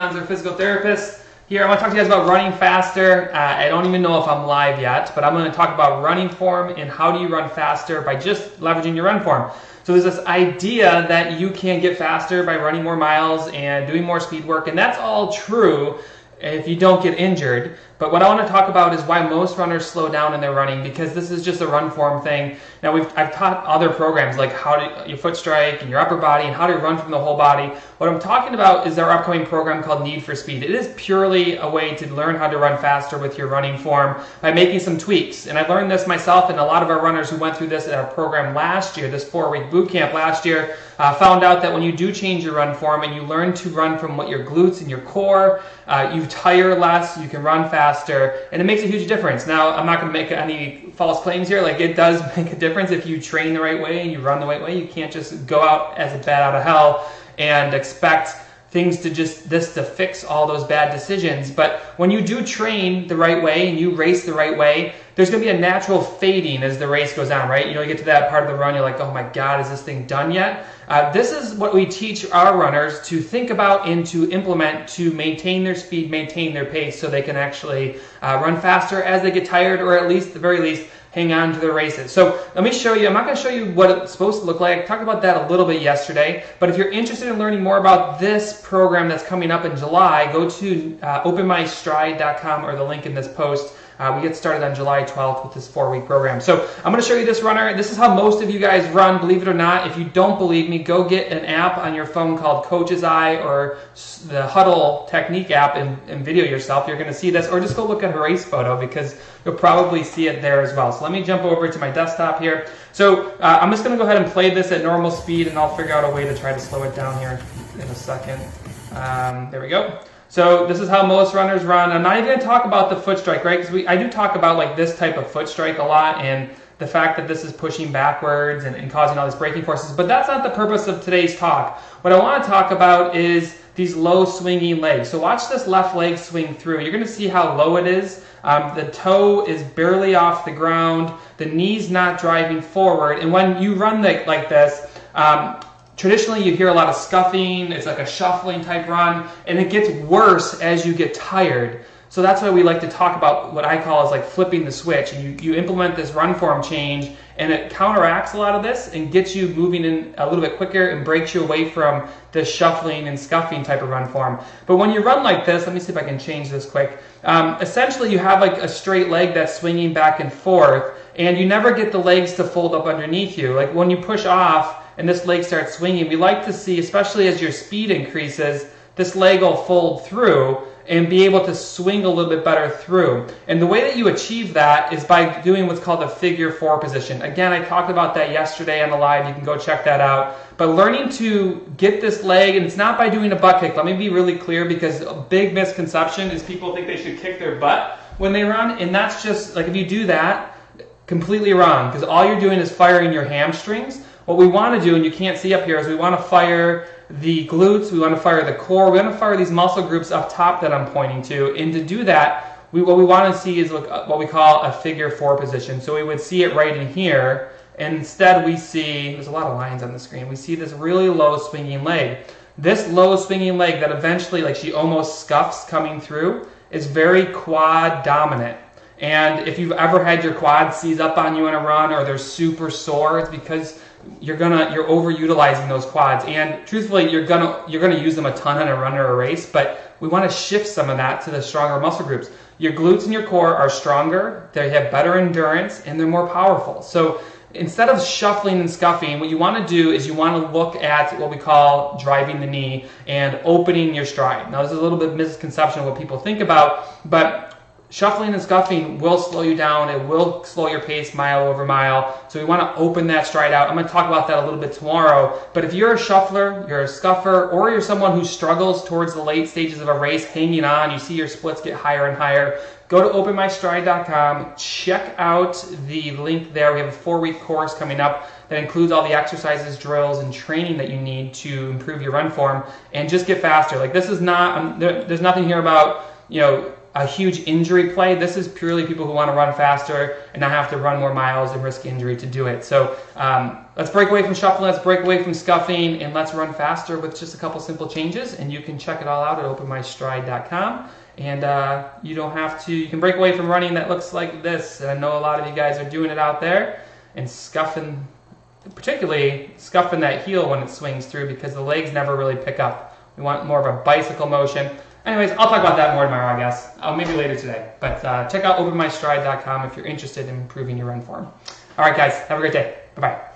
Our physical therapist here. I want to talk to you guys about running faster. I don't even know if I'm live yet, but I'm going to talk about running form and how do you run faster by just leveraging your run form. So there's this idea that you can get faster by running more miles and doing more speed work, and that's all true if you don't get injured. But what I want to talk about is why most runners slow down in their running, because this is just a run form thing. Now I've taught other programs like how to your foot strike and your upper body and how to run from the whole body. What I'm talking about is our upcoming program called Need for Speed. It is purely a way to learn how to run faster with your running form by making some tweaks. And I learned this myself, and a lot of our runners who went through this at our program last year, this 4-week boot camp last year, found out that when you do change your run form and you learn to run from what your glutes and your core, you tire less, you can run faster, and it makes a huge difference. Now, I'm not going to make any false claims here. Like, it does make a difference if you train the right way and you run the right way. You can't just go out as a bat out of hell and expect things to to fix all those bad decisions. But when you do train the right way and you race the right way, there's going to be a natural fading as the race goes on, right? You know, you get to that part of the run, you're like, oh my God, is this thing done yet? This is what we teach our runners to think about and to implement to maintain their speed, maintain their pace, so they can actually run faster as they get tired, or at least, at the very least, hang on to their races. So let me show you. I'm not going to show you what it's supposed to look like. I talked about that a little bit yesterday. But if you're interested in learning more about this program that's coming up in July, go to openmystride.com or the link in this post. We get started on July 12th with this 4-week program. So I'm going to show you this runner. This is how most of you guys run, believe it or not. If you don't believe me, go get an app on your phone called Coach's Eye or the Huddle Technique app and video yourself. You're going to see this, or just go look at her race photo because you'll probably see it there as well. So let me jump over to my desktop here. So I'm just going to go ahead and play this at normal speed, and I'll figure out a way to try to slow it down here in a second. There we go. So this is how most runners run. I'm not even going to talk about the foot strike, right? Because I do talk about like this type of foot strike a lot, and the fact that this is pushing backwards and causing all these braking forces. But that's not the purpose of today's talk. What I want to talk about is these low swinging legs. So watch this left leg swing through. You're going to see how low it is. The toe is barely off the ground. The knee's not driving forward. And when you run like this, traditionally, you hear a lot of scuffing. It's like a shuffling type run, and it gets worse as you get tired. So that's why we like to talk about what I call is like flipping the switch. And you implement this run form change, and it counteracts a lot of this and gets you moving in a little bit quicker and breaks you away from the shuffling and scuffing type of run form. But when you run like this, let me see if I can change this quick. Essentially, you have like a straight leg that's swinging back and forth, and you never get the legs to fold up underneath you. Like when you push off, and this leg starts swinging, we like to see, especially as your speed increases, this leg will fold through and be able to swing a little bit better through. And the way that you achieve that is by doing what's called a figure 4 position. Again, I talked about that yesterday on the live. You can go check that out. But learning to get this leg, and it's not by doing a butt kick. Let me be really clear, because a big misconception is people think they should kick their butt when they run. And that's just, like, if you do that, completely wrong, because all you're doing is firing your hamstrings. What we want to do, and you can't see up here, is we want to fire the glutes, we want to fire the core, we want to fire these muscle groups up top that I'm pointing to. And to do that, what we want to see is what we call a figure 4 position. So we would see it right in here, and instead we see, there's a lot of lines on the screen, we see this really low swinging leg. This low swinging leg that eventually, like she almost scuffs coming through, is very quad dominant. And if you've ever had your quads seize up on you in a run, or they're super sore, it's because you're overutilizing those quads, and truthfully, you're gonna use them a ton in a run or a race. But we want to shift some of that to the stronger muscle groups. Your glutes and your core are stronger, they have better endurance, and they're more powerful. So instead of shuffling and scuffing, what you want to do is you want to look at what we call driving the knee and opening your stride. Now, this is a little bit misconception of what people think about, but shuffling and scuffing will slow you down. It will slow your pace mile over mile. So we want to open that stride out. I'm going to talk about that a little bit tomorrow. But if you're a shuffler, you're a scuffer, or you're someone who struggles towards the late stages of a race, hanging on, you see your splits get higher and higher, go to openmystride.com, check out the link there. We have a 4-week course coming up that includes all the exercises, drills, and training that you need to improve your run form and just get faster. Like, this is not, there's nothing here about, you know, a huge injury play. This is purely people who want to run faster and not have to run more miles and risk injury to do it. So let's break away from shuffling, let's break away from scuffing, and let's run faster with just a couple simple changes. And you can check it all out at openmystride.com. And you don't have to, you can break away from running that looks like this. And I know a lot of you guys are doing it out there and scuffing, particularly scuffing that heel when it swings through, because the legs never really pick up. We want more of a bicycle motion. Anyways, I'll talk about that more tomorrow, I guess. Maybe later today. But check out openmystride.com if you're interested in improving your run form. All right, guys, have a great day. Bye-bye.